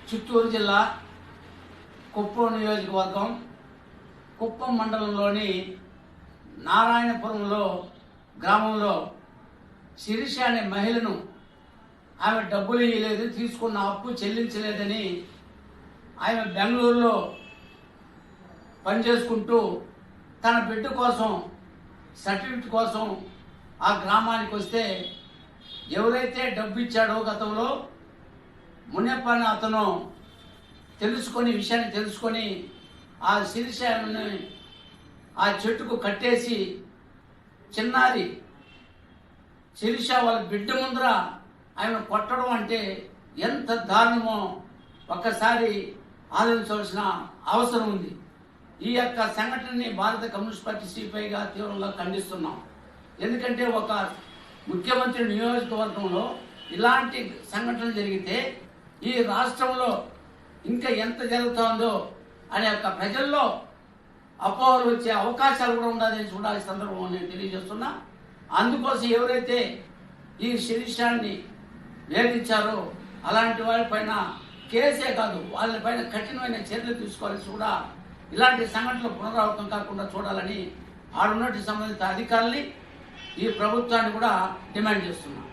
చిత్తూరు జిల్లా కుప్పం నియోజకవర్గం కుప్పం మండలంలోని నారాయణపురంలో గ్రామంలో శిరీష అనే మహిళను ఆమె డబ్బులు ఇవ్వలేదు, తీసుకున్న అప్పు చెల్లించలేదని ఆమె బెంగళూరులో పనిచేసుకుంటూ తన బిడ్డ కోసం సర్టిఫికెట్ కోసం ఆ గ్రామానికి వస్తే ఎవరైతే డబ్బు ఇచ్చాడో గతంలో మునియప్ప అనే అతను విషయాన్ని తెలుసుకొని ఆ శిరీషని ఆ చెట్టుకు కట్టేసి చిన్నారి శిరీష వాళ్ళ బిడ్డ ముందర ఆయన కొట్టడం అంటే ఎంత దారుణమో ఒక్కసారి ఆలోచించవలసిన అవసరం ఉంది. ఈ యొక్క సంఘటనని భారత కమ్యూనిస్ట్ పార్టీ సిపిఐగా తీవ్రంగా ఖండిస్తున్నాం. ఎందుకంటే ఒక ముఖ్యమంత్రి నియోజకవర్గంలో ఇలాంటి సంఘటనలు జరిగితే ఈ రాష్ట్రంలో ఇంకా ఎంత జరుగుతుందో అనే యొక్క ప్రజల్లో అపోహలు వచ్చే అవకాశాలు కూడా ఉండాలని చూడాలి సందర్భంలో నేను తెలియజేస్తున్నా. అందుకోసం ఎవరైతే ఈ శిరీషాన్ని వేధించారో అలాంటి వారిపైన కేసే కాదు, వాళ్ళపైన కఠినమైన చర్యలు తీసుకోవాల్సి కూడా ఇలాంటి సంఘటనలు పునరావృతం కాకుండా చూడాలని ఆడున్నట్టు సంబంధిత అధికారుల్ని ఈ ప్రభుత్వాన్ని కూడా డిమాండ్ చేస్తున్నాం.